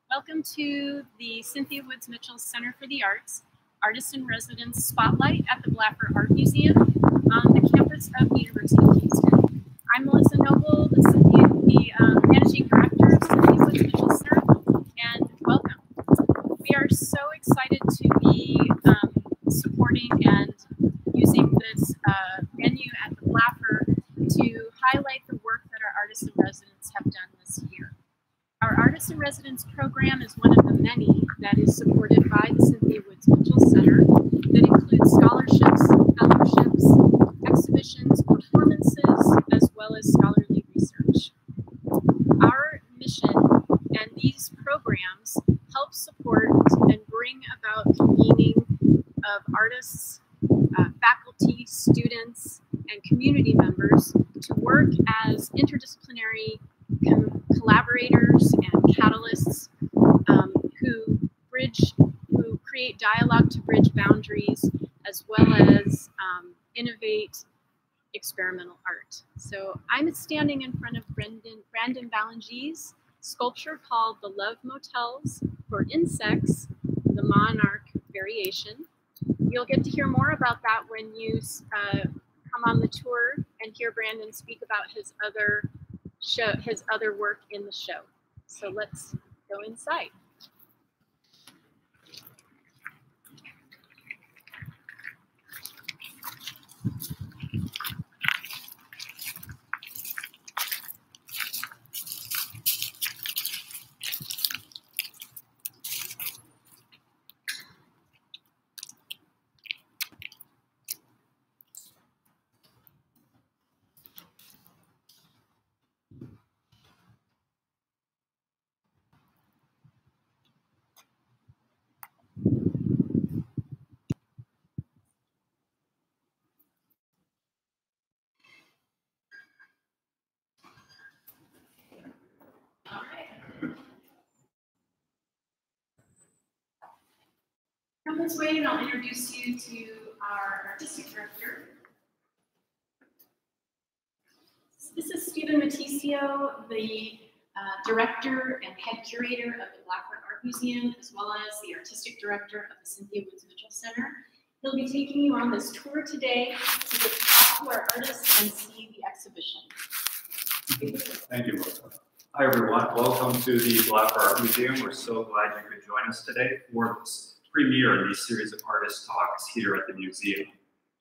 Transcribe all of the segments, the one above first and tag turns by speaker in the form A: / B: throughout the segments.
A: Welcome to the Cynthia Woods Mitchell Center for the Arts Artist in Residence Spotlight at the Blaffer Art Museum on the campus of the University of Houston. I'm Melissa Noble, the Managing Director of Cynthia Woods Mitchell Center, and welcome. We are so excited to be supporting and using this venue at the Blaffer to highlight the work that our artists in residence have done this year. Our Artist in Residence program is one of the many that is supported by the Cynthia Woods Mitchell Center that includes scholarships, fellowships, exhibitions, performances, as well as scholarly research. Our mission and these programs help support and bring about the meaning of artists, faculty, students, and community members to work as interdisciplinary collaborators and catalysts who create dialogue to bridge boundaries, as well as innovate experimental art. So I'm standing in front of Brandon Ballengée's sculpture called The Love Motels for Insects, the Monarch Variation. You'll get to hear more about that when you come on the tour and hear Brandon speak about his other work in the show. So let's go inside. Come this way and I'll introduce you to our artistic director. This is Steven Matijcio, the director and head curator of the Blaffer Art Museum, as well as the artistic director of the Cynthia Woods Mitchell Center. He'll be taking you on this tour today to get to talk to our artists and see the exhibition.
B: Thank you, Melissa. Hi, everyone. Welcome to the Blaffer Art Museum. We're so glad you could join us today for this premiere in these series of artist talks here at the museum.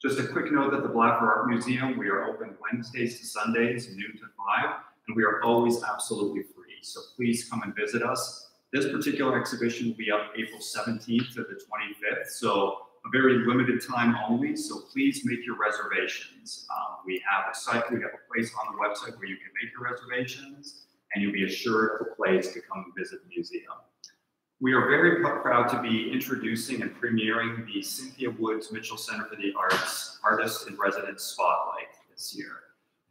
B: Just a quick note that the Blaffer Art Museum, we are open Wednesdays to Sundays, noon to 5, and we are always absolutely free. So please come and visit us. This particular exhibition will be up April 17th to the 25th, so a very limited time only, so please make your reservations. We have a site, we have a place on the website where you can make your reservations, and you'll be assured of a place to come and visit the museum. We are very proud to be introducing and premiering the Cynthia Woods Mitchell Center for the Arts Artist in Residence Spotlight this year.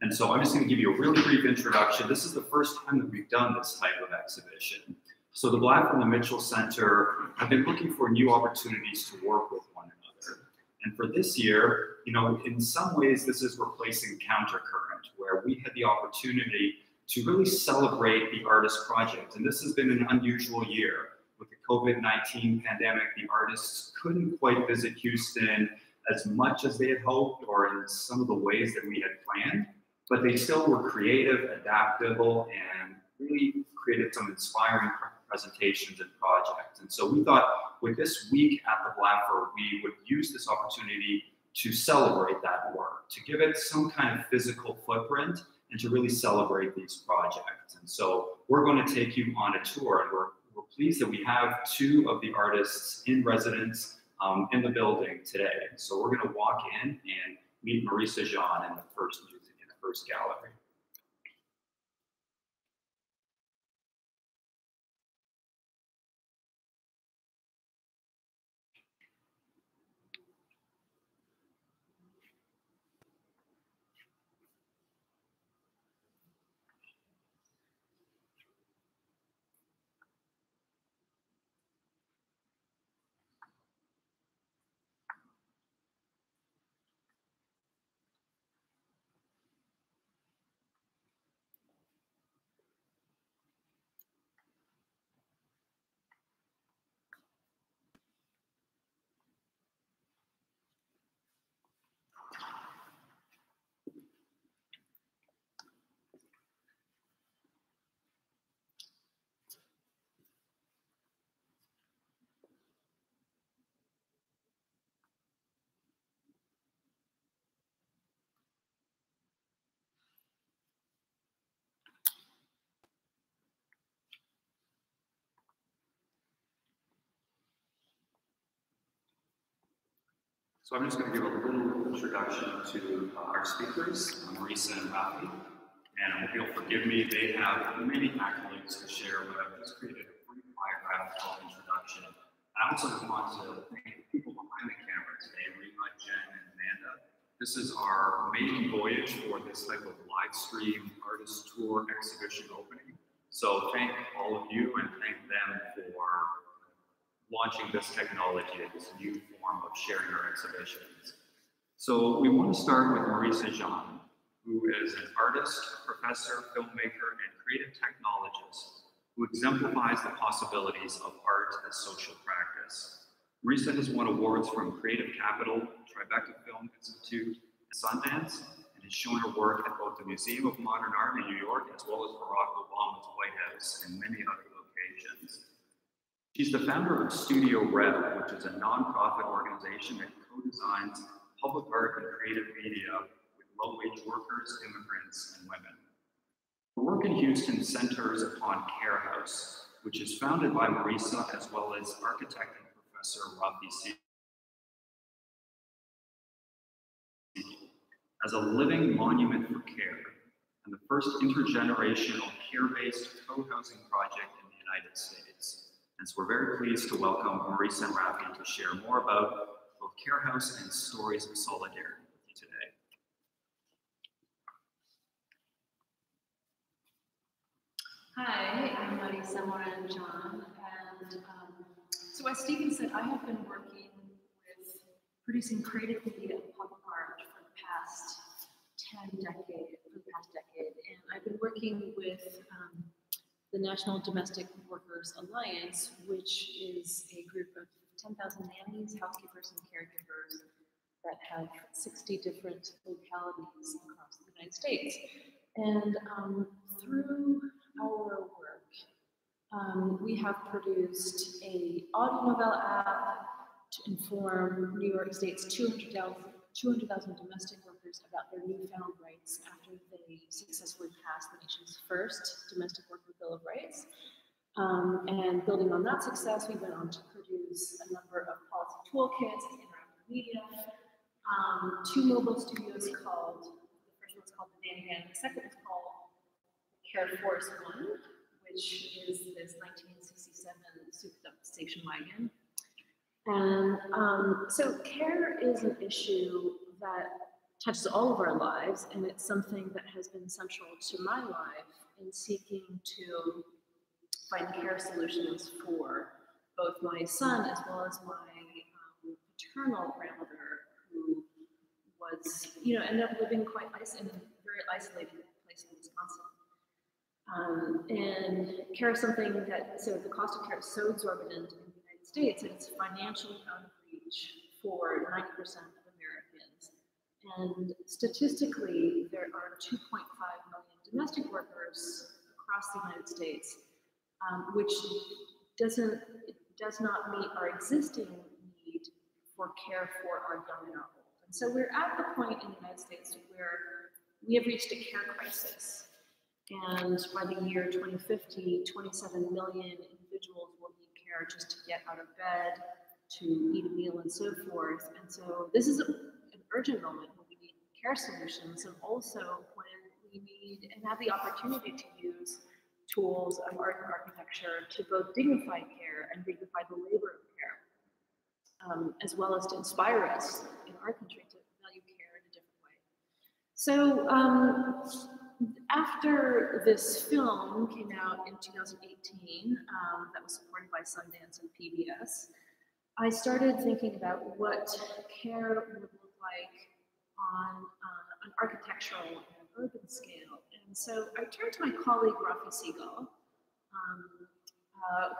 B: And so I'm just going to give you a really brief introduction. This is the first time that we've done this type of exhibition. So the Blaffer and the Mitchell Center have been looking for new opportunities to work with one another. And for this year, you know, in some ways this is replacing Countercurrent, where we had the opportunity to really celebrate the artist project. And this has been an unusual year. With the COVID-19 pandemic, the artists couldn't quite visit Houston as much as they had hoped or in some of the ways that we had planned, but they still were creative, adaptable, and really created some inspiring presentations and projects. And so we thought with this week at the Blaffer, we would use this opportunity to celebrate that work, to give it some kind of physical footprint and to really celebrate these projects. And so we're going to take you on a tour, and we're pleased that we have two of the artists in residence in the building today. So we're going to walk in and meet Marisa Jean in the first gallery. So I'm just going to give a little introduction to our speakers, Marisa and Rafi. And I hope you'll forgive me, they have many accolades to share, but I've just created a brief biographical introduction. And I also want to thank the people behind the camera today, Marisa Jean and Amanda. This is our maiden voyage for this type of live stream artist tour exhibition opening. So thank all of you and thank them for launching this technology, this new form of sharing our exhibitions. So we want to start with Marisa Jean, who is an artist, professor, filmmaker, and creative technologist who exemplifies the possibilities of art as social practice. Marisa has won awards from Creative Capital, Tribeca Film Institute, and Sundance, and has shown her work at both the Museum of Modern Art in New York as well as Barack Obama's White House and many other locations. She's the founder of Studio Rev, which is a nonprofit organization that co-designs public art and creative media with low-wage workers, immigrants, and women. Her work in Houston centers upon Care House, which is founded by Marisa as well as architect and professor Rafi as a living monument for care and the first intergenerational care-based co-housing project in the United States. And so we're very pleased to welcome Marisa and Rafi to share more about both Care House and stories of solidarity with you today.
C: Hi, I'm Marisa Morán Jahn, and so as Steven said, I have been working with producing creative media and public art for the past decade, and I've been working with the National Domestic Workers Alliance, which is a group of 10,000 nannies, housekeepers, and caregivers that have 60 different localities across the United States. And through our work, we have produced an audio novella app to inform New York State's 200,000 domestic workers about their newfound rights after they successfully passed the nation's first domestic worker bill of rights. And building on that success, we went on to produce a number of policy toolkits and interactive media. Two mobile studios called, the first one's called the Nanny Van, the second is called Care Force One, which is this 1967 souped-up station wagon. And so care is an issue that touches all of our lives, and it's something that has been central to my life in seeking to find care solutions for both my son as well as my paternal grandmother, who was, ended up living in a very isolated place in Wisconsin. And care is something that, so the cost of care is so exorbitant in the United States, and it's financially out of reach for 90% of Americans. And statistically, there are 2.5 million domestic workers across the United States, which does not meet our existing need for care for our young and our old. And so we're at the point in the United States where we have reached a care crisis. And by the year 2050, 27 million individuals will need care just to get out of bed, to eat a meal, and so forth. And so this is an urgent moment when we need care solutions, and also when we need and have the opportunity to use tools of art and architecture to both dignify care and dignify the labor of care, as well as to inspire us in our country to value care in a different way. So after this film came out in 2018, that was supported by Sundance and PBS, I started thinking about what care would look like on an architectural and urban scale. And so I turned to my colleague, Rafi Siegel,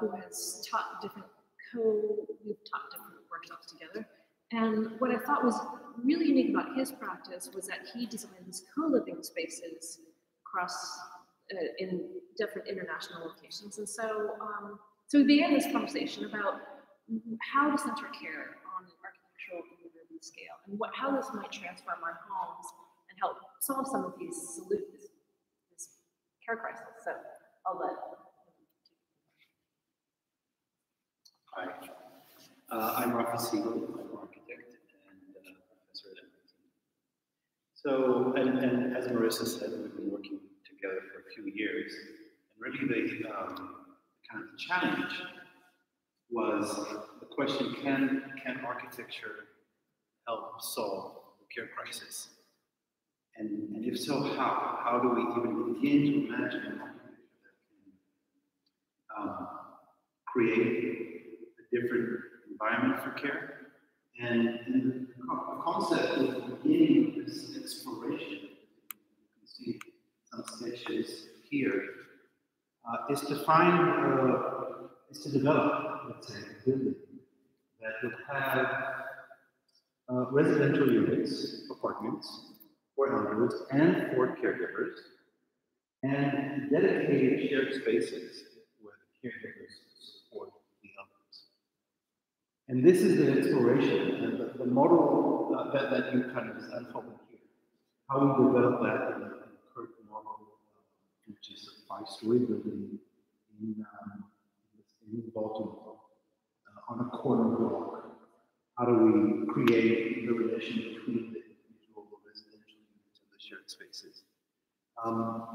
C: who has taught we've taught different workshops together. And what I thought was really unique about his practice was that he designed these co-living spaces across in different international locations. And so, so we began this conversation about how to center care on an architectural and urban scale, and how this might transform our homes and help solve some of this care crisis. So I'll let.
D: Hi, I'm Rafi Siegel. I'm an architect, and So, and as Marisa said, we've been working together for a few years, and really the kind of challenge was the question: Can architecture help solve the care crisis? And if so, how? How do we even begin to imagine an architecture that can create a different environment for care? And the concept of the beginning of this exploration, you can see some sketches here, is to develop, let's say, a building that would have residential units, apartments, for elders and for caregivers, and dedicated shared spaces where the caregivers support the elders. And this is the exploration and the model that you kind of unfolded here. How we develop that in the current model, which is a 5-story building in Baltimore, on a corner block. How do we create the relation between the individual residential units and the shared spaces?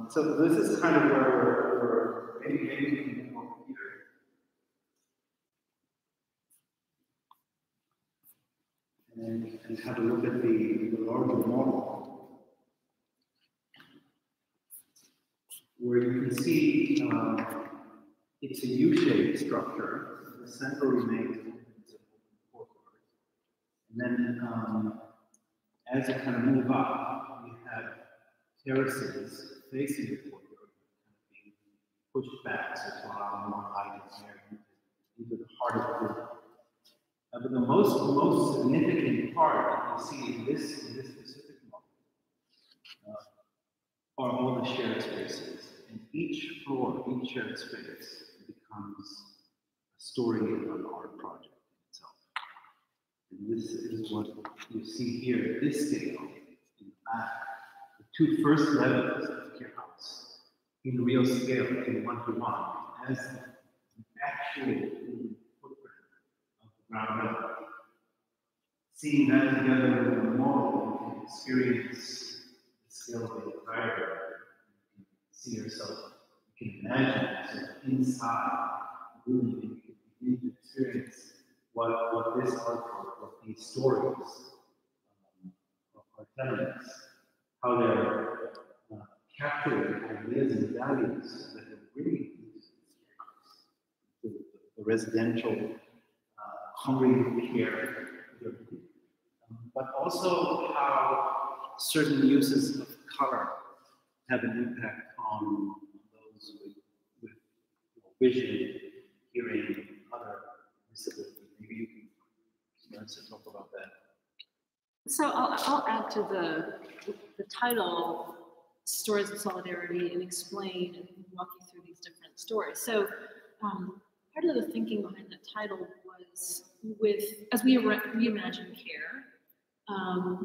D: So this is kind of where we're maybe we can move on here. And have a look at the larger model, where you can see it's a U-shaped structure. The center remains open, and then as you kind of move up, you have terraces facing the courtyard, kind of being pushed back so to allow more light and air into the heart of the building. But the most significant part that you see in this specific model are all the shared spaces. And each floor, each shared space becomes a story of an art project in itself. And this is what you see here at this scale in the back. The 2 first levels of Care House in real scale, in 1-to-1, as the actual ground up. Seeing that together with the model, you can experience the scale of the environment. You can see yourself, you can imagine yourself inside the building, and you can begin to experience what this artwork, what these stories are telling us, how they're capturing ideas and values that are really the residential hungry care, but also how certain uses of color have an impact on those with vision, hearing, other disabilities. Maybe you can start to talk about that.
C: So I'll add to the title, Stories of Solidarity, and explain and walk you through these different stories. So part of the thinking behind that title was as we reimagine care,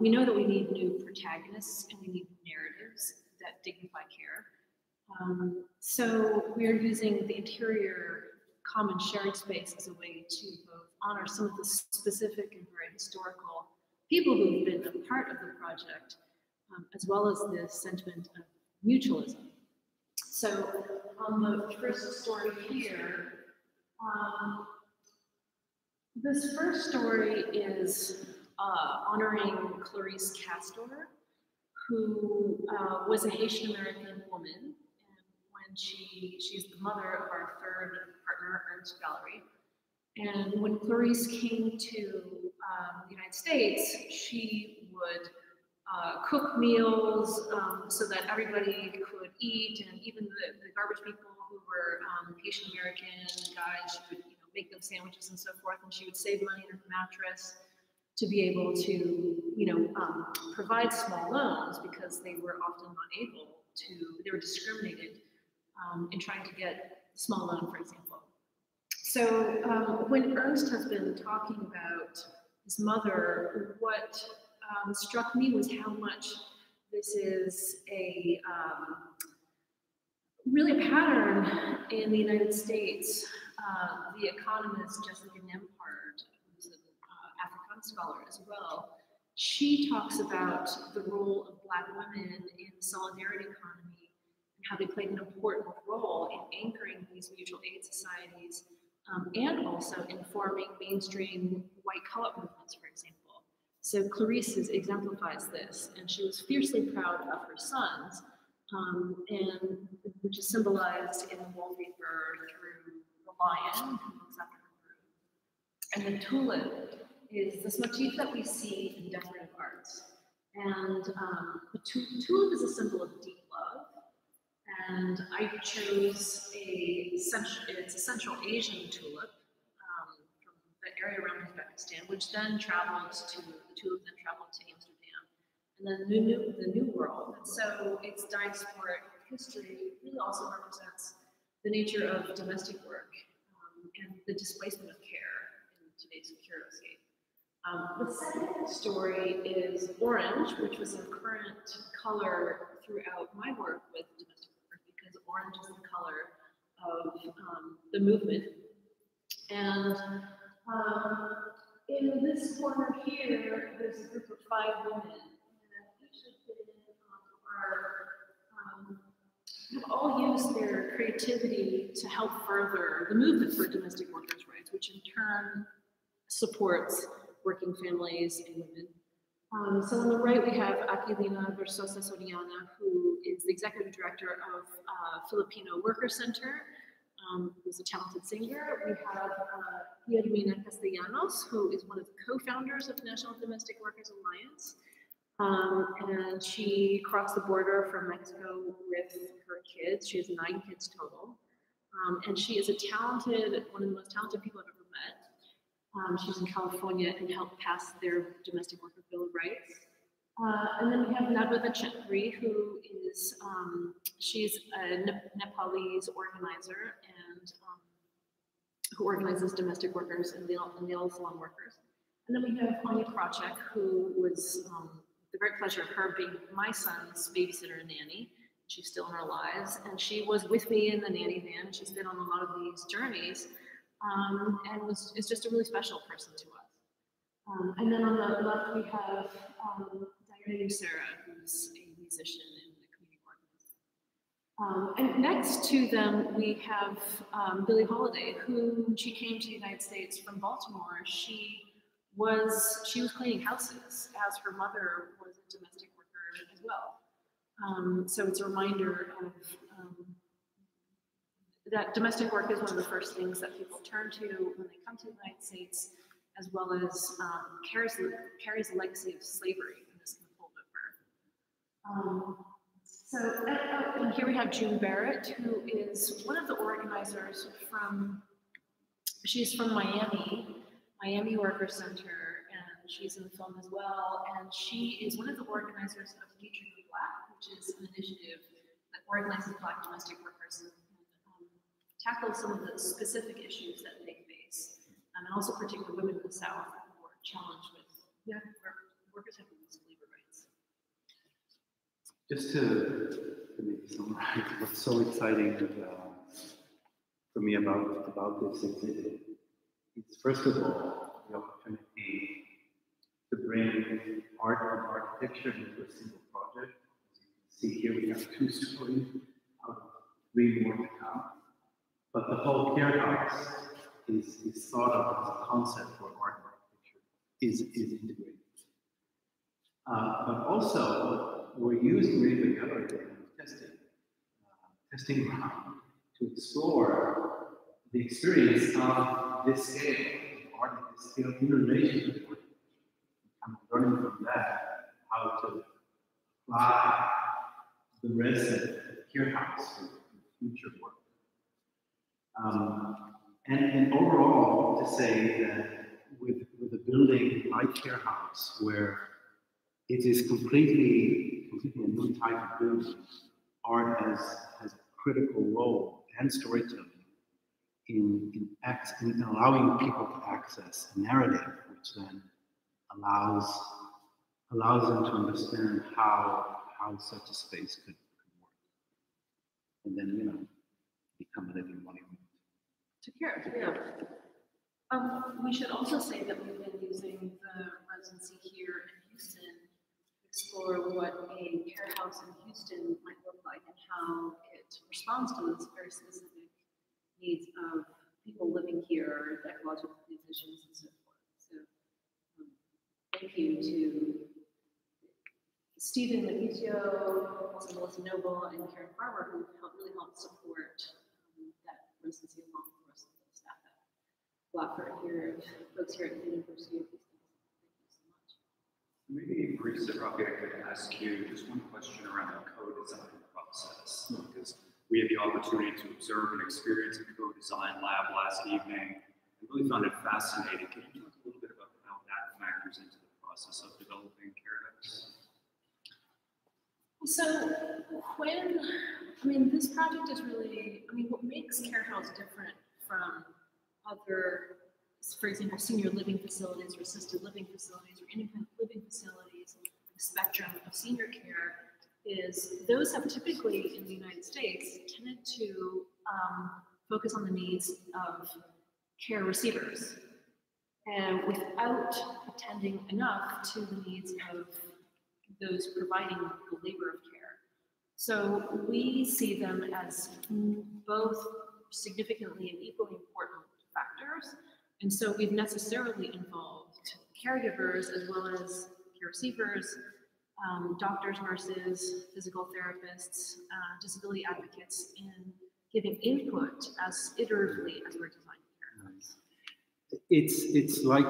C: we know that we need new protagonists and we need narratives that dignify care. So we are using the interior common shared space as a way to both honor some of the specific and very historical people who've been a part of the project, as well as the sentiment of mutualism. So on the first story here, this first story is honoring Clarice Castor, who was a Haitian American woman, and when she's the mother of our third partner, Ernst Gallery. And when Clarice came to the United States, she would cook meals so that everybody could eat, and even the garbage people who were Haitian American guys, she would make them sandwiches and so forth, and she would save money in her mattress to be able to provide small loans, because they were often not able to, they were discriminated in trying to get a small loan, for example. So when Ernst has been talking about his mother, what struck me was how much this is really a pattern in the United States. The economist Jessica Nembhard, who's an Afrikaans scholar as well, she talks about the role of Black women in the solidarity economy and how they played an important role in anchoring these mutual aid societies and also informing mainstream white co-op movements, for example. So Clarice exemplifies this, and she was fiercely proud of her sons, and which is symbolized in the wallpaper through the lion who looks after her brood. And the tulip is this motif that we see in decorative arts. And the tulip is a symbol of deep love. And I chose it's a Central Asian tulip from the area around Uzbekistan, which then traveled to Amsterdam, and then the New World. And so its diasporic history really also represents the nature of domestic work and the displacement of care in today's security. The second story is orange, which was a current color throughout my work with domestic work, because orange is the color of the movement. And in this corner here, there's a group of 5 women, and each of them have all used their creativity to help further the movement for domestic workers' rights, which in turn supports working families and women. So on the right, we have Aquilina Versosa Soriana, who is the executive director of Filipino Worker Center, who's a talented singer. We have Guillermina Castellanos, who is one of the co-founders of National Domestic Workers Alliance. And she crossed the border from Mexico with her kids. She has 9 kids total. And she is one of the most talented people I've ever met. She's in California and helped pass their domestic worker bill of rights. And then we have Nabata Chetri, who is, she's a Nepalese organizer and who organizes domestic workers and nail salon workers. And then we have Anya Krachek, who was the great pleasure of her being my son's babysitter and nanny. She's still in our lives. And she was with me in the nanny van. She's been on a lot of these journeys. And is just a really special person to us. And then on the left, we have Diana Nucera, who's a musician and a community organizer. And next to them, we have Billie Holliday, who, when she came to the United States from Baltimore, she was cleaning houses, as her mother was a domestic worker as well. So it's a reminder of that domestic work is one of the first things that people turn to when they come to the United States, as well as carries the legacy of slavery in this holdover. And here we have June Barrett, who is one of the organizers she's from Miami Worker Center, and she's in the film as well. And she is one of the organizers of Future of Black, which is an initiative that organizes Black domestic workers and tackle some of the specific issues that they face, and also particularly women in the South who are challenged with workers having these labor rights.
D: Just to maybe summarize what's so exciting for me about this exhibit is, first of all, the opportunity to bring art and architecture into a single project. As you can see here, we have 2 stories out of 3 more to come. But the whole care house is thought of as a concept for art and architecture, is integrated. But also, we're using really the gallery testing ground to explore the experience of this scale, of art at this scale, in relation to art. I'm learning from that how to apply the rest of the care house to future work. And overall, to say that with a building like Care House, where it is completely a new type of building, art has a critical role and storytelling in allowing people to access a narrative, which then allows them to understand how such a space could work, and then become a living monument.
C: To care, yeah. We should also say that we've been using the residency here in Houston to explore what a care house in Houston might look like and how it responds to those very specific needs of people living here, ecological musicians, and so forth. So thank you to Steven Matijcio, also Melissa Noble, and Karen Farber, who really helped support that residency along with the rest of the staff at Blaffer here, folks here at the University of Houston. Thank you so much.
B: Maybe Marisa, I could ask you just one question around the co-design process, because we had the opportunity to observe and experience a co-design lab last evening. I really found it fascinating. Can you talk a little bit about how that factors into the process of developing care house?
C: So this project is really, what makes care house different from other, for example, senior living facilities or assisted living facilities or independent living facilities, the spectrum of senior care, is those have typically in the United States tended to focus on the needs of care receivers and without attending enough to the needs of those providing the labor of care. So we see them as both significantly and equally important factors. And so we've necessarily involved caregivers as well as care receivers, doctors, nurses, physical therapists, disability advocates in giving input as iteratively as we're designing care homes.
D: It's like,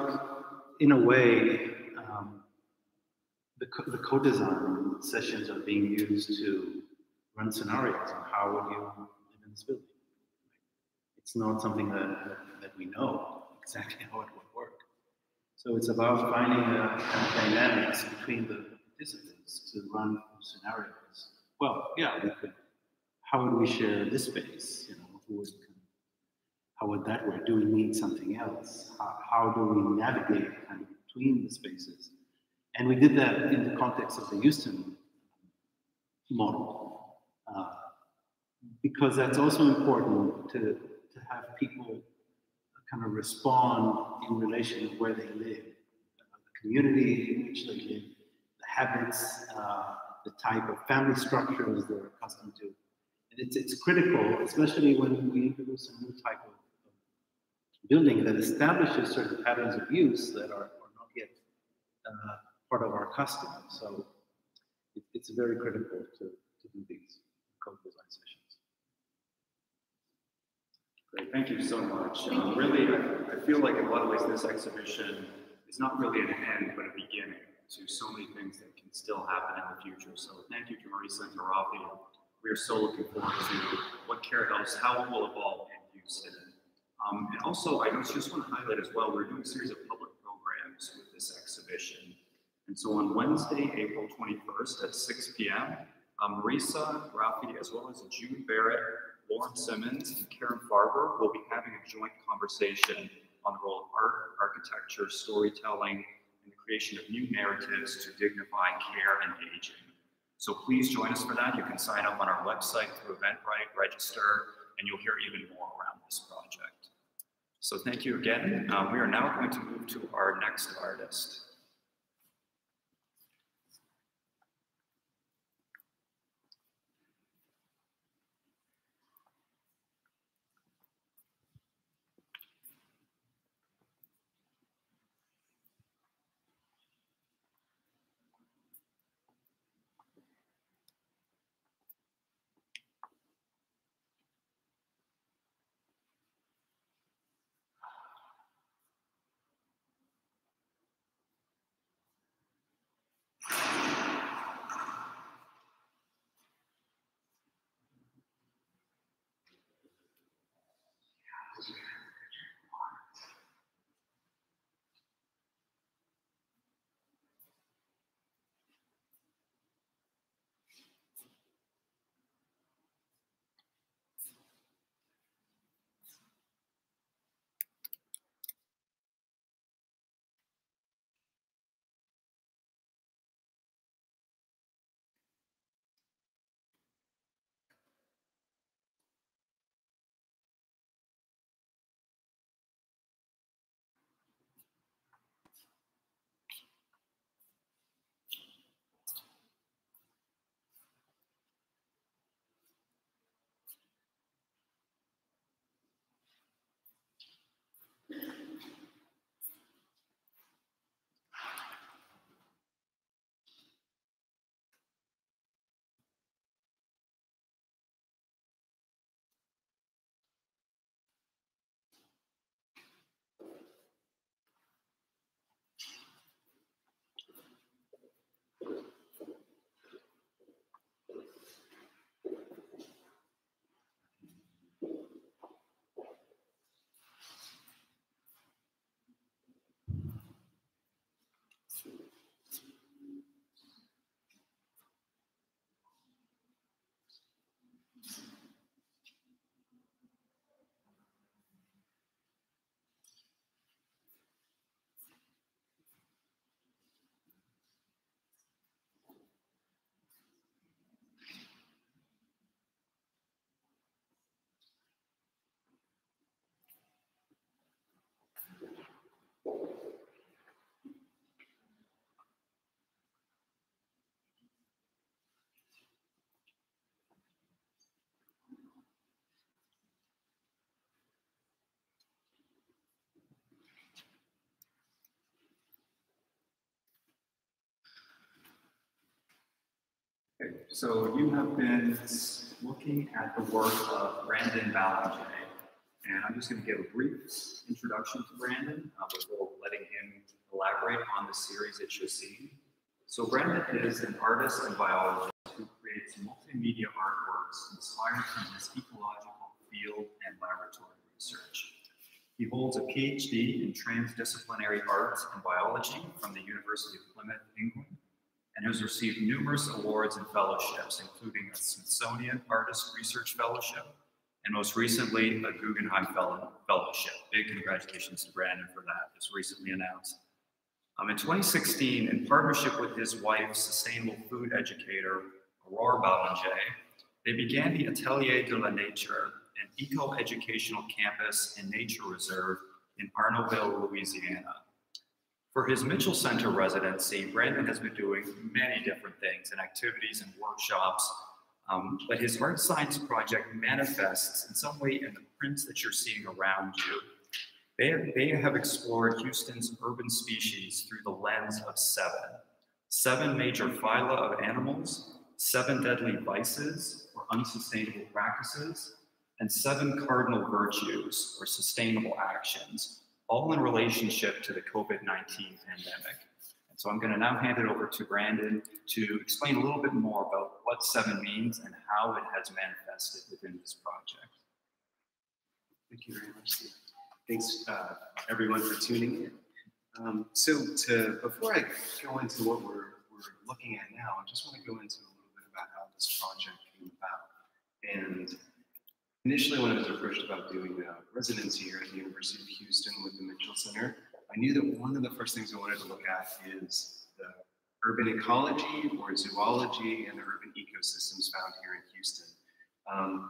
D: in a way, the co-design sessions are being used to run scenarios on how would you live in this building. It's not something that we know exactly how it would work. So it's about finding the kind of dynamics between the participants to run scenarios. Well, yeah, we could. How would we share this space? How would that work? Do we need something else? How do we navigate kind of between the spaces? And we did that in the context of the Houston model, because that's also important to have people kind of respond in relation to where they live, the community in which they live, the habits, the type of family structures they're accustomed to. And it's critical, especially when we introduce a new type of building that establishes certain patterns of use that are not yet part of our custom. So it's very critical to do these co-design sessions.
B: Great, thank you so much. Really, I feel like in a lot of ways this exhibition is not really an end, but a beginning to so many things that can still happen in the future. So thank you to Marisa and to Rafi. We are so looking forward to what care house, how it will evolve in Houston. And also, I just want to highlight as well, we're doing a series of public programs with this exhibition. And so on Wednesday, April 21st at 6 p.m., Marisa, Rafi, as well as June Barrett, Lauren Simmons, and Karen Farber will be having a joint conversation on the role of art, architecture, storytelling, and the creation of new narratives to dignify care and aging. So please join us for that. You can sign up on our website through Eventbrite, register, and you'll hear even more around this project. So thank you again. We are now going to move to our next artist. So you have been looking at the work of Brandon Ballengée, and I'm just going to give a brief introduction to Brandon before letting him elaborate on the series that you're seeing. So Brandon is an artist and biologist who creates multimedia artworks inspired from his ecological field and laboratory research. He holds a PhD in transdisciplinary arts and biology from the University of Plymouth, England, and has received numerous awards and fellowships, including a Smithsonian Artist Research Fellowship, and most recently, a Guggenheim Fellowship. Big congratulations to Brandon for that, just recently announced. In 2016, in partnership with his wife, sustainable food educator, Aurore Ballengée, they began the Atelier de la Nature, an eco-educational campus and nature reserve in Arnaudville, Louisiana. For his Mitchell Center residency, Brandon has been doing many different things and activities and workshops, but his art science project manifests in some way in the prints that you're seeing around you. They have explored Houston's urban species through the lens of seven major phyla of animals, 7 deadly vices or unsustainable practices, and 7 cardinal virtues or sustainable actions, all in relationship to the COVID-19 pandemic. And so I'm going to now hand it over to Brandon to explain a little bit more about what 7 means and how it has manifested within this project.
E: Thank you very much, Steve. Thanks, everyone, for tuning in. Before I go into what we're looking at now, I just want to go into a little bit about how this project came about. And initially, when I was approached about doing a residency here at the University of Houston with the Mitchell Center, I knew that one of the first things I wanted to look at is the urban ecology or zoology and the urban ecosystems found here in Houston,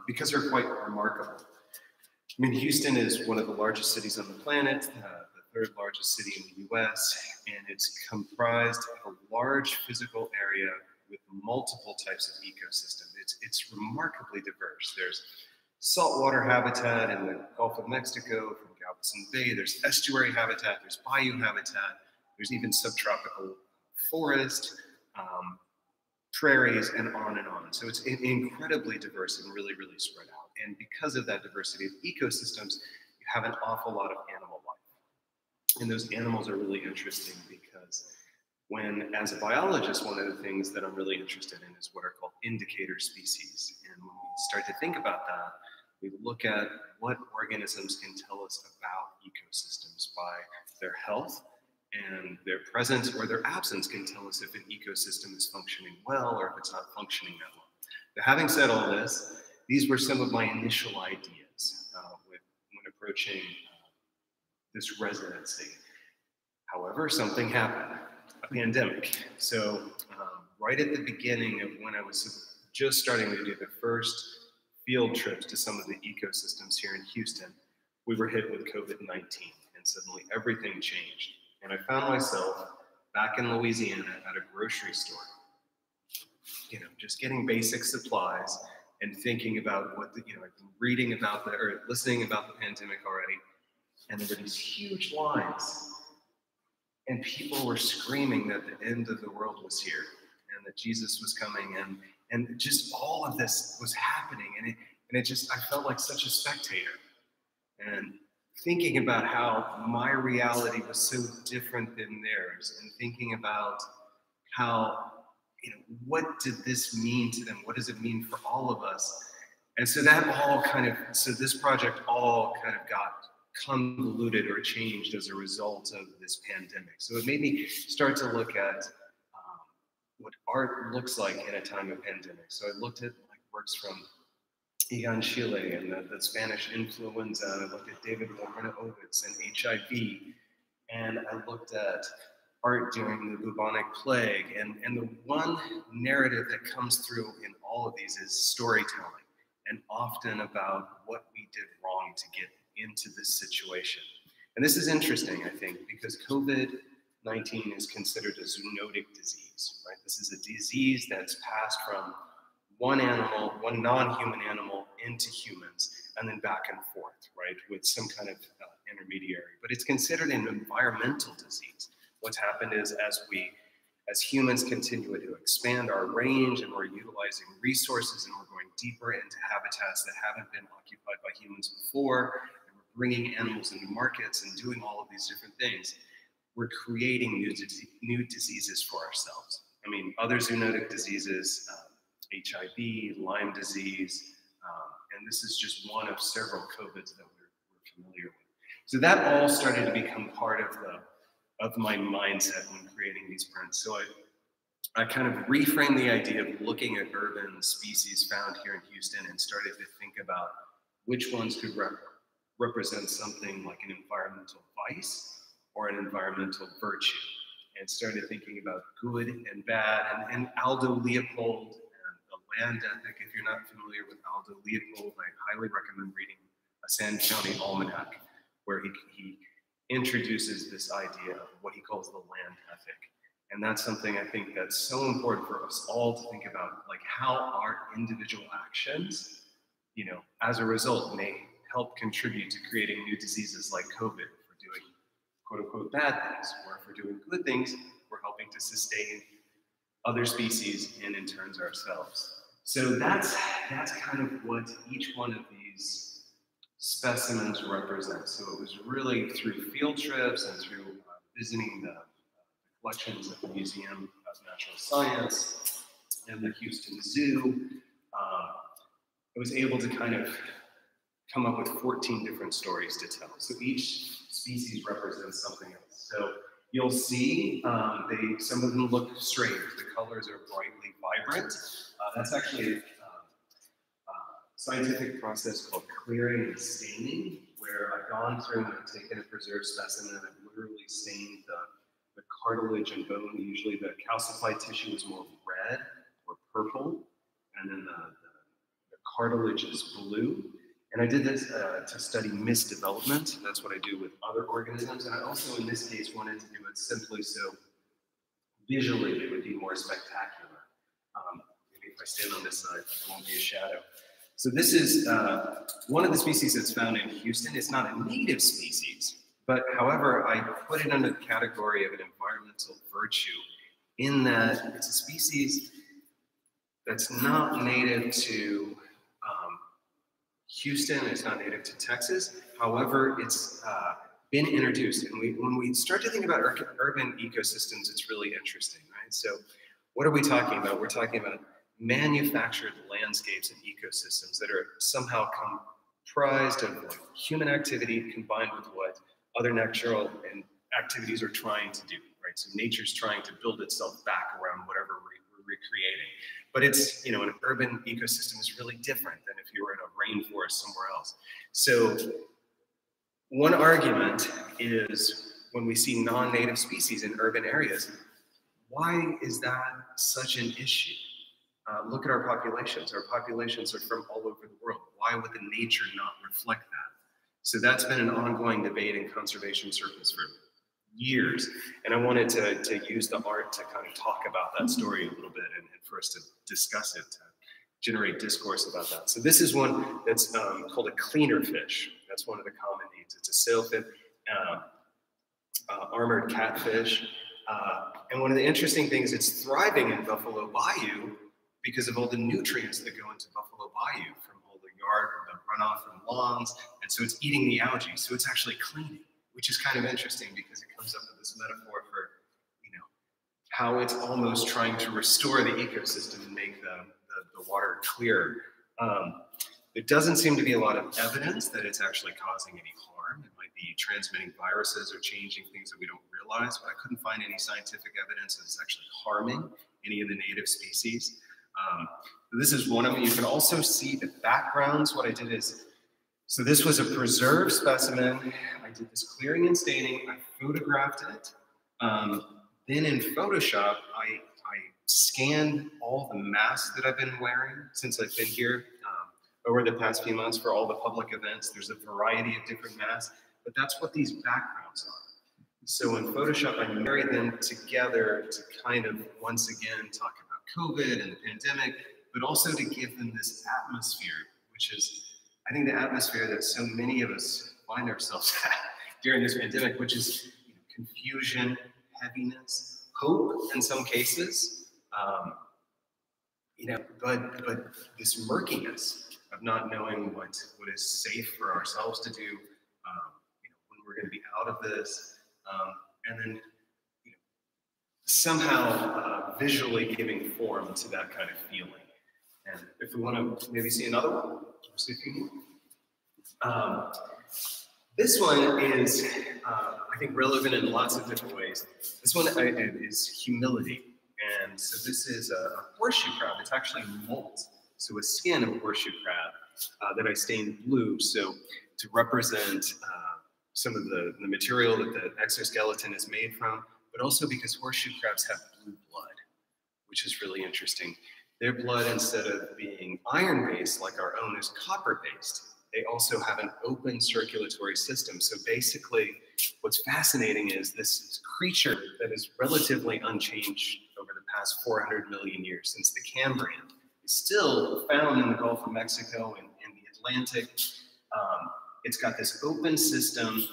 E: because they're quite remarkable. I mean, Houston is one of the largest cities on the planet, the 3rd largest city in the US, and it's comprised of a large physical area with multiple types of ecosystem. It's remarkably diverse. There's saltwater habitat in the Gulf of Mexico from Galveston Bay. There's estuary habitat, there's bayou habitat, there's even subtropical forest, prairies, and on and on. So it's incredibly diverse and really, really spread out. And because of that diversity of ecosystems, you have an awful lot of animal life. And those animals are really interesting because as a biologist, one of the things that I'm really interested in is what are called indicator species. And when we start to think about that, we look at what organisms can tell us about ecosystems by their health, and their presence or their absence can tell us if an ecosystem is functioning well or if it's not functioning that well. But having said all this, these were some of my initial ideas when approaching this residency. However, something happened, a pandemic. So right at the beginning of when I was just starting to do the first field trips to some of the ecosystems here in Houston, we were hit with COVID-19, and suddenly everything changed. And I found myself back in Louisiana at a grocery store, just getting basic supplies and thinking about what I've been reading about or listening about the pandemic already. And there were these huge lines, and people were screaming that the end of the world was here and that Jesus was coming, and just all of this was happening. And I felt like such a spectator. And thinking about how my reality was so different than theirs, and thinking about how, what did this mean to them? What does it mean for all of us? And so this project all kind of got convoluted or changed as a result of this pandemic. So it made me start to look at what art looks like in a time of pandemic. So I looked at works from Jahn Chile and the Spanish influenza. I looked at David Warren-Ovitz and HIV, and I looked at art during the bubonic plague. And the one narrative that comes through in all of these is storytelling, and often about what we did wrong to get into this situation. And this is interesting, I think, because COVID-19 is considered a zoonotic disease, right? This is a disease that's passed from one animal, one non-human animal into humans, and then back and forth, right, with some kind of intermediary. But it's considered an environmental disease. What's happened is as as humans continue to expand our range and we're utilizing resources and we're going deeper into habitats that haven't been occupied by humans before, and we're bringing animals into markets and doing all of these different things, we're creating new diseases for ourselves. I mean, other zoonotic diseases, HIV, Lyme disease, and this is just one of several COVIDs that we're familiar with. So that all started to become part of my mindset when creating these prints. So I kind of reframed the idea of looking at urban species found here in Houston and started to think about which ones could represent something like an environmental vice or an environmental virtue, and started thinking about good and bad. And Aldo Leopold and the land ethic, if you're not familiar with Aldo Leopold, I highly recommend reading a Sand County Almanac, where he introduces this idea of what he calls the land ethic. And that's something I think that's so important for us all to think about, like how our individual actions, you know, as a result may help contribute to creating new diseases like COVID. If we're doing quote unquote bad things, or if we're doing good things, we're helping to sustain other species and in turn ourselves. So that's kind of what each one of these specimens represent. So it was really through field trips and through visiting the collections at the Museum of Natural Science and the Houston Zoo. I was able to kind of come up with 14 different stories to tell. So each species represents something else. So you'll see some of them look strange. The colors are brightly vibrant. That's actually a scientific process called clearing and staining, where I've gone through and I've taken a preserved specimen and I've literally stained the cartilage and bone. Usually the calcified tissue is more red or purple, and then the cartilage is blue. And I did this to study misdevelopment. That's what I do with other organisms. And I also, in this case, wanted to do it simply so visually it would be more spectacular. Maybe if I stand on this side, it won't be a shadow. So this is one of the species that's found in Houston. It's not a native species, but however, I put it under the category of an environmental virtue in that it's a species that's not native to Houston, it's not native to Texas. However, it's been introduced. And when we start to think about urban ecosystems, it's really interesting, right? So what are we talking about? We're talking about manufactured landscapes and ecosystems that are somehow comprised of like human activity combined with what other natural activities are trying to do, right? So nature's trying to build itself back around whatever we're recreating. But it's, you know, an urban ecosystem is really different than if you were in a rainforest somewhere else. So one argument is when we see non-native species in urban areas, why is that such an issue? Look at our populations. Our populations are from all over the world. Why would the nature not reflect that? So that's been an ongoing debate in conservation circles for years. And I wanted to use the art to kind of talk about that story a little bit and for us to discuss it, to generate discourse about that. So this is one that's called a cleaner fish. That's one of the common names. It's a sailfin, armored catfish. And one of the interesting things, it's thriving in Buffalo Bayou because of all the nutrients that go into Buffalo Bayou from all the runoff from lawns. And so it's eating the algae. So it's actually cleaning, which is kind of interesting because it comes up with this metaphor for, you know, how it's almost trying to restore the ecosystem and make the water clearer. There doesn't seem to be a lot of evidence that it's actually causing any harm. It might be transmitting viruses or changing things that we don't realize, but I couldn't find any scientific evidence that it's actually harming any of the native species. This is one of them. You can also see the backgrounds. What I did is, so this was a preserved specimen. I did this clearing and staining. I photographed it. Then in Photoshop, I scanned all the masks that I've been wearing since I've been here over the past few months for all the public events. There's a variety of different masks, but that's what these backgrounds are. So in Photoshop, I married them together to kind of, once again, talk about COVID and the pandemic, but also to give them this atmosphere, which is, I think, the atmosphere that so many of us find ourselves at during this pandemic, which is, you know, confusion, heaviness, hope in some cases, but this murkiness of not knowing what is safe for ourselves to do, when we're going to be out of this, and then somehow visually giving form to that kind of feeling. And if we want to maybe see another one, we'll see a few more. This one is, I think, relevant in lots of different ways. This one is humility. And so this is a horseshoe crab. It's actually molt, so a skin of a horseshoe crab that I stained blue, so to represent some of the material that the exoskeleton is made from, but also because horseshoe crabs have blue blood, which is really interesting. Their blood, instead of being iron-based like our own, is copper-based. They also have an open circulatory system. So basically, what's fascinating is this creature that is relatively unchanged over the past 400 million years since the Cambrian is still found in the Gulf of Mexico and in the Atlantic. It's got this open system.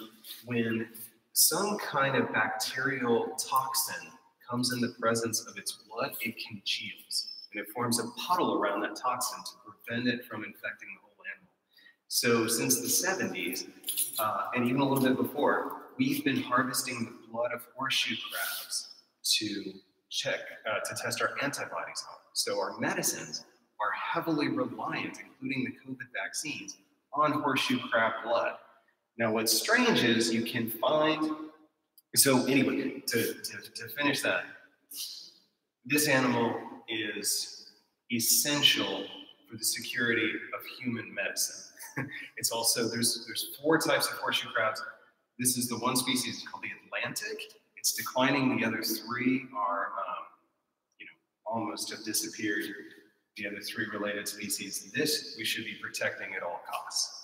E: When some kind of bacterial toxin comes in the presence of its blood, it congeals. And it forms a puddle around that toxin to prevent it from infecting the whole animal. So since the 70s, and even a little bit before, we've been harvesting the blood of horseshoe crabs to check, to test our antibodies on. So our medicines are heavily reliant, including the COVID vaccines, on horseshoe crab blood. Now, what's strange is you can find, so anyway, to finish that, this animal is essential for the security of human medicine. It's also, there's 4 types of horseshoe crabs. This is the one species called the Atlantic. It's declining. The other 3 are, almost have disappeared. The other 3 related species. This we should be protecting at all costs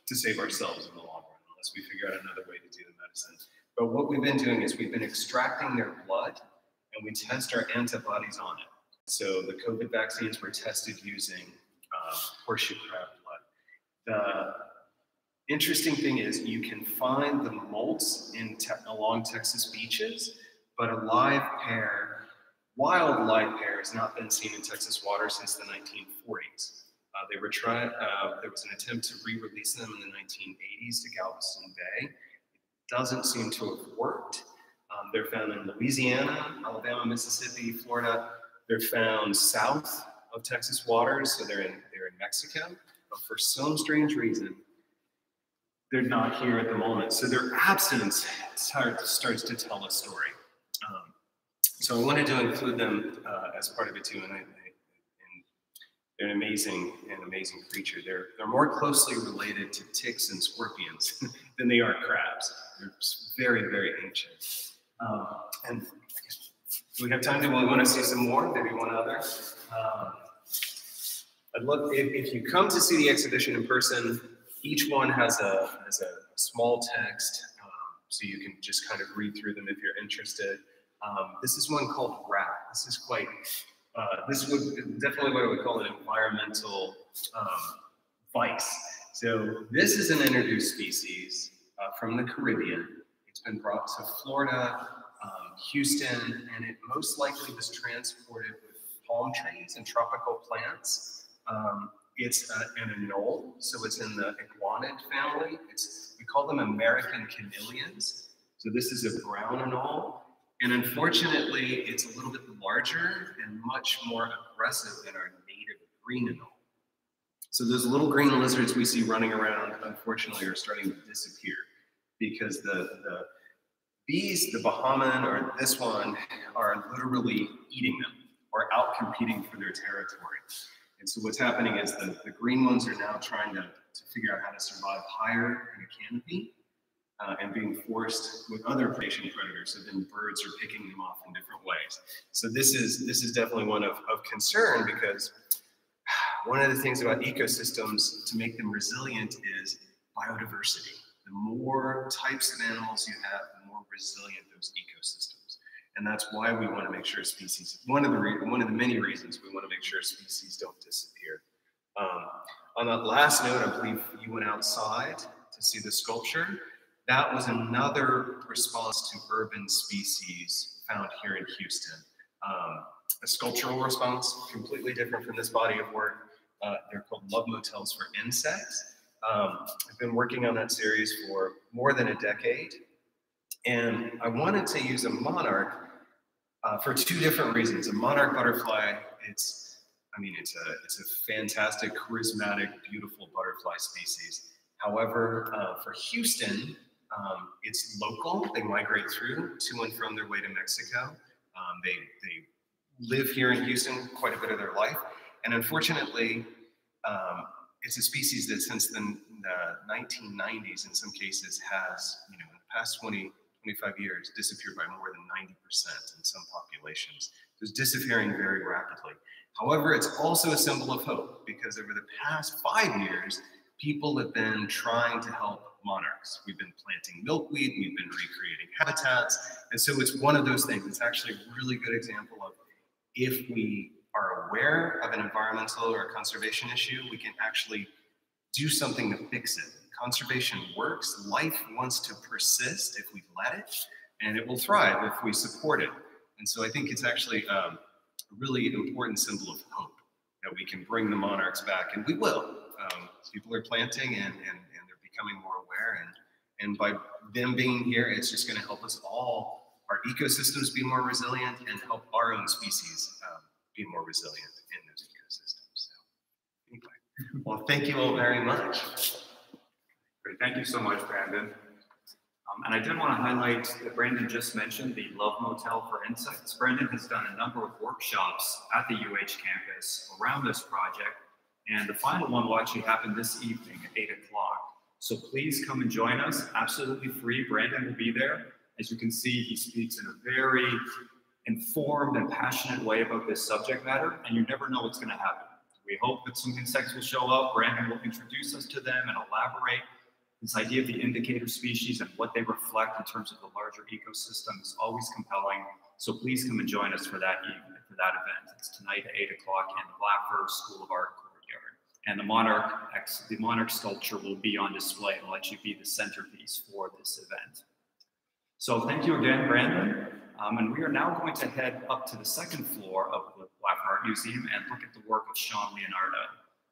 E: to save ourselves in the long run, unless we figure out another way to do the medicine. But what we've been doing is we've been extracting their blood and we test our antibodies on it. So the COVID vaccines were tested using horseshoe crab blood. The interesting thing is you can find the molts along Texas beaches, but a wild live pair has not been seen in Texas water since the 1940s. They were there was an attempt to re-release them in the 1980s to Galveston Bay. It doesn't seem to have worked. They're found in Louisiana, Alabama, Mississippi, Florida. They're found south of Texas waters, so they're in Mexico. But for some strange reason, they're not here at the moment. So their absence starts to tell a story. So I wanted to include them as part of it too, and they're an amazing creature. They're more closely related to ticks and scorpions than they are crabs. They're very, very ancient. And do we have time? Do we want to see some more? Maybe one other? I'd love if you come to see the exhibition in person. Each one has a small text, so you can just kind of read through them if you're interested. This is one called Rat. This is quite. This would definitely what I would call an environmental vice. So this is an introduced species from the Caribbean. It's been brought to Florida, Houston, and it most likely was transported with palm trees and tropical plants. It's an anole, so it's in the iguanid family. We call them American chameleons. So this is a brown anole. And unfortunately, it's a little bit larger and much more aggressive than our native green anole. So those little green lizards we see running around, unfortunately, are starting to disappear because the bees, the Bahamian or this one, are literally eating them or out competing for their territory. And so what's happening is the green ones are now trying to figure out how to survive higher in a canopy. And being forced with other predation predators, so then birds are picking them off in different ways. So this is definitely one of concern, because one of the things about ecosystems to make them resilient is biodiversity. The more types of animals you have, the more resilient those ecosystems. And that's why we want to make sure species, one of the many reasons we want to make sure species don't disappear. On that last note, I believe you went outside to see the sculpture. that was another response to urban species found here in Houston. A sculptural response, completely different from this body of work. They're called love motels for insects. I've been working on that series for more than a decade. And I wanted to use a monarch for two different reasons. A monarch butterfly, it's a fantastic, charismatic, beautiful butterfly species. However, for Houston, it's local. They migrate through to and from their way to Mexico. They live here in Houston quite a bit of their life. And unfortunately, it's a species that since the 1990s, in some cases, has, in the past 20, 25 years, disappeared by more than 90% in some populations. So it's disappearing very rapidly. However, it's also a symbol of hope because over the past 5 years, people have been trying to help monarchs. We've been planting milkweed, we've been recreating habitats, and so it's one of those things. It's actually a really good example of if we are aware of an environmental or a conservation issue, we can actually do something to fix it. Conservation works. Life wants to persist if we let it, and it will thrive if we support it. And so I think it's actually a really important symbol of hope that we can bring the monarchs back, and we will. People are planting and they're becoming more aware, and by them being here, it's just going to help us all, our ecosystems be more resilient and help our own species be more resilient in those ecosystems. So anyway, well, thank you all very much.
B: Great, thank you so much, Brandon. And I did want to highlight that Brandon just mentioned the Love Motel for Insects. Brandon has done a number of workshops at the UH campus around this project, and the final one will actually happen this evening at 8 o'clock. So please come and join us, absolutely free. Brandon will be there. As you can see, he speaks in a very informed and passionate way about this subject matter, and you never know what's going to happen. We hope that some insects will show up. Brandon will introduce us to them and elaborate. This idea of the indicator species and what they reflect in terms of the larger ecosystem is always compelling. So please come and join us for that evening, for that event. It's tonight at 8 o'clock in the Blaffer School of Art courtyard. And the monarch sculpture will be on display and will actually be the centerpiece for this event. So thank you again, Brandon. And we are now going to head up to the second floor of the Blaffer Art Museum and look at the work of Shaun Leonardo.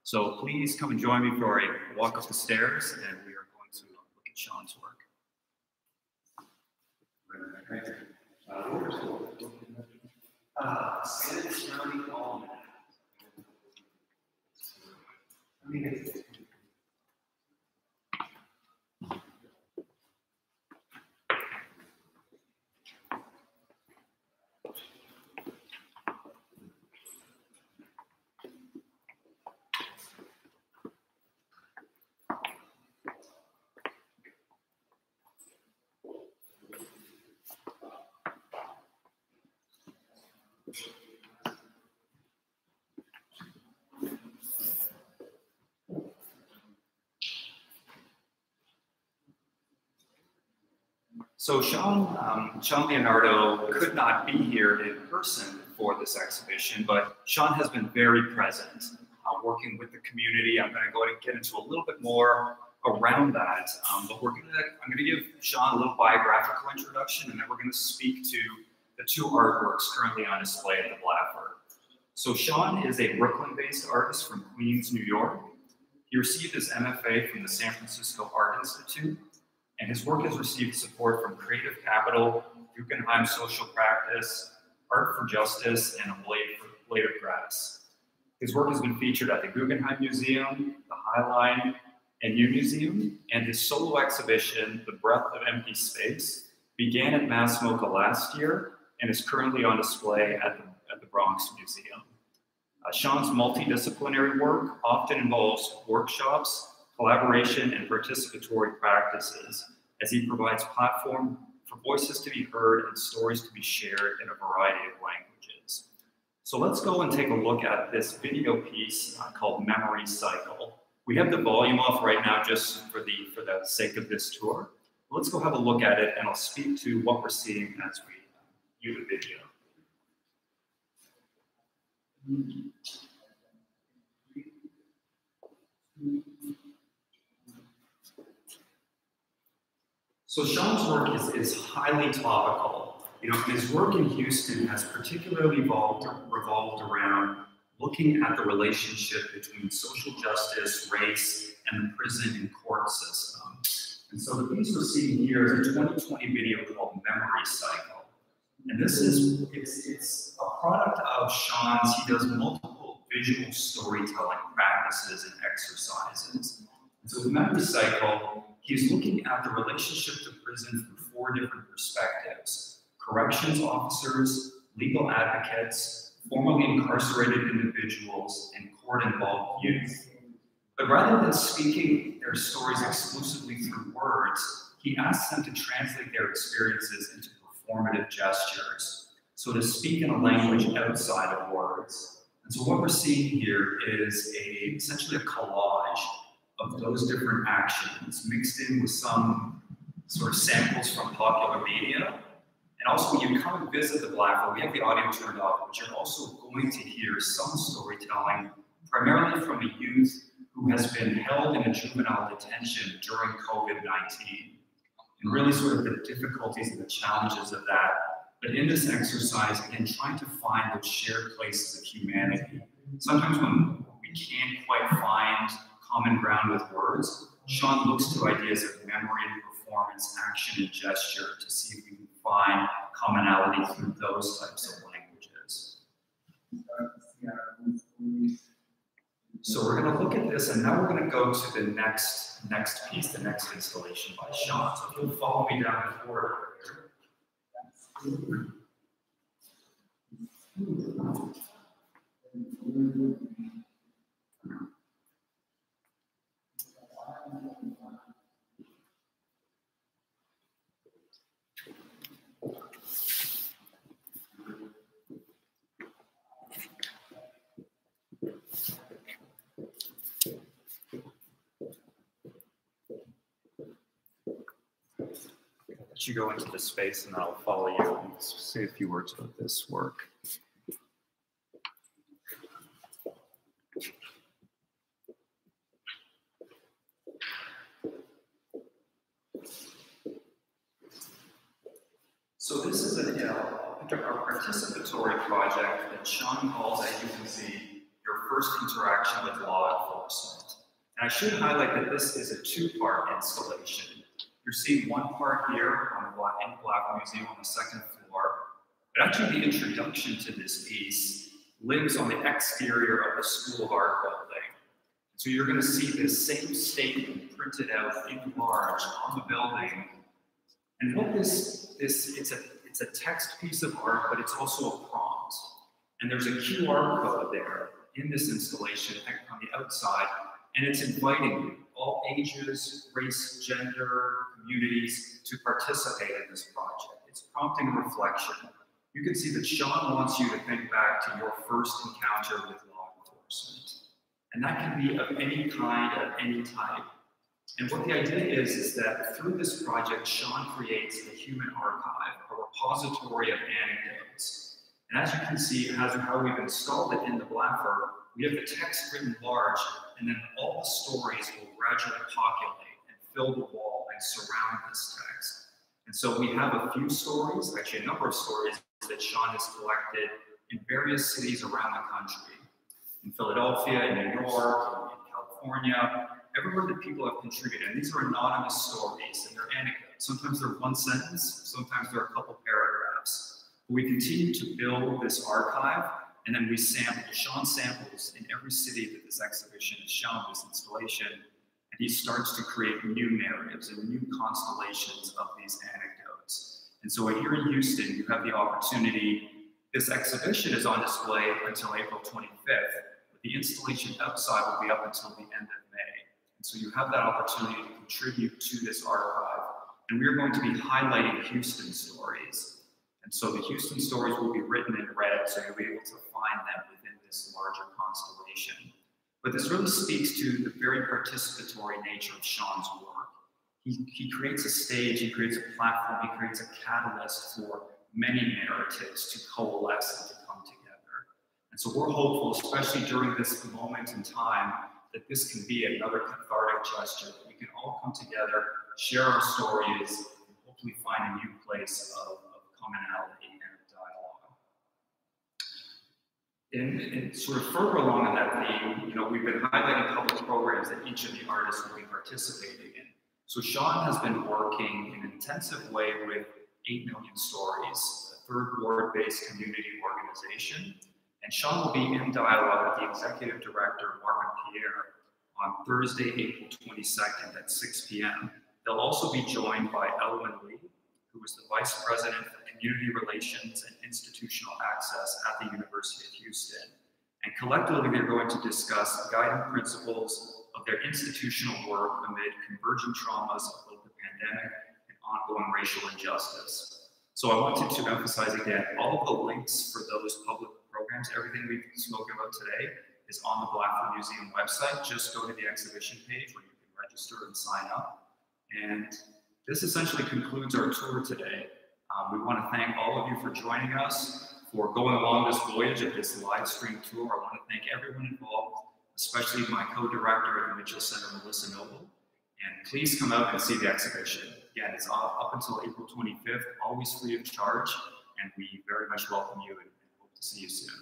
B: So please come and join me for a walk up the stairs, and we are going to look at Shaun's work. So Shaun Leonardo could not be here in person for this exhibition, but Shaun has been very present, working with the community. I'm going to go ahead and get into a little bit more around that, but I'm going to give Shaun a little biographical introduction, and then we're going to speak to the two artworks currently on display at the Blaffer. So Shaun is a Brooklyn-based artist from Queens, New York. He received his MFA from the San Francisco Art Institute, and his work has received support from Creative Capital, Guggenheim Social Practice, Art for Justice, and a Blade of Grass. His work has been featured at the Guggenheim Museum, the Highline, and U Museum, and his solo exhibition, The Breath of Empty Space, began at Mass MoCA last year and is currently on display at the Bronx Museum. Shaun's multidisciplinary work often involves workshops, collaboration, and participatory practices as he provides platform for voices to be heard and stories to be shared in a variety of languages. So let's go and take a look at this video piece called Memory Cycle. We have the volume off right now just for the sake of this tour. Let's go have a look at it, and I'll speak to what we're seeing as we view the video. So Shaun's work is highly topical. You know, his work in Houston has particularly revolved around looking at the relationship between social justice, race, and the prison and court system. And so the piece we're seeing here is a 2020 video called Memory Cycle. And this is, it's a product of Shaun's. He does multiple visual storytelling practices and exercises. And so with Memory Cycle, he's looking at the relationship to prison from 4 different perspectives: corrections officers, legal advocates, formerly incarcerated individuals, and court-involved youth. But rather than speaking their stories exclusively through words, he asks them to translate their experiences into performative gestures, so to speak in a language outside of words. And so what we're seeing here is essentially a collage of those different actions mixed in with some sort of samples from popular media. And also when you come and visit the Blaffer, we have the audio turned off, but you're also going to hear some storytelling, primarily from a youth who has been held in a juvenile detention during COVID-19, and really sort of the difficulties and the challenges of that. But in this exercise, again, trying to find those shared places of humanity. Sometimes when we can't quite find common ground with words, Shaun looks to ideas of memory and performance, action and gesture to see if we can find commonality through those types of languages. So we're going to look at this, and now we're going to go to the next piece, the next installation by Shaun. So if you'll follow me down the corridor here. You go into the space and I'll follow you and say a few words about this work. So this is a participatory project that Shaun calls, as you can see, your first interaction with law enforcement. And I should highlight that this is a 2-part installation. You're seeing one part here in the Blaffer Museum on the 2nd floor, but actually the introduction to this piece lives on the exterior of the School of Art building. So you're going to see this same statement printed out in large on the building. And what it's a text piece of art, but it's also a prompt. And there's a QR code there in this installation on the outside, and it's inviting all ages, race, gender, communities to participate in this project. It's prompting reflection. You can see that Shaun wants you to think back to your first encounter with law enforcement. And that can be of any kind, of any type. And what the idea is that through this project, Shaun creates a human archive, a repository of anecdotes. And as you can see, how we've installed it in the Blaffer, we have the text written large, and then all the stories will gradually populate and fill the wall and surround this text. And so we have a few stories, actually a number of stories that Shaun has collected in various cities around the country. In Philadelphia, in New York, in California, everywhere that people have contributed. And these are anonymous stories and they're anecdotes. Sometimes they're one sentence, sometimes they're a couple paragraphs. But we continue to build this archive, and then we sample. Shaun samples in every city that this exhibition is shown, this installation, and he starts to create new narratives and new constellations of these anecdotes. And so here in Houston, you have the opportunity. This exhibition is on display until April 25th, but the installation outside will be up until the end of May. And so you have that opportunity to contribute to this archive. And we're going to be highlighting Houston stories. And so the Houston stories will be written in red, so you'll be able to find them within this larger constellation. But this really speaks to the very participatory nature of Shaun's work. He creates a stage, he creates a platform, he creates a catalyst for many narratives to coalesce and to come together. And so we're hopeful, especially during this moment in time, that this can be another cathartic gesture, that we can all come together, share our stories, hopefully find a new place of commonality and dialogue. And sort of further along in that theme, you know, we've been highlighting public programs that each of the artists will be participating in. So Shaun has been working in an intensive way with 8 Million Stories, a third ward-based community organization. And Shaun will be in dialogue with the executive director, Marvin Pierre, on Thursday, April 22nd at 6 p.m. They'll also be joined by Elwyn Lee, who is the Vice President for Community Relations and Institutional Access at the University of Houston. And collectively, they're going to discuss guiding principles of their institutional work amid convergent traumas of both the pandemic and ongoing racial injustice. So I wanted to emphasize again, all of the links for those public programs, everything we've spoken about today is on the Blaffer Museum website. Just go to the exhibition page where you can register and sign up. And this essentially concludes our tour today. We want to thank all of you for joining us, for going along this voyage of this live stream tour. I want to thank everyone involved, especially my co-director at the Mitchell Center, Marisa Noble. And please come out and see the exhibition. Again, it's up until April 25th, always free of charge, and we very much welcome you and hope to see you soon.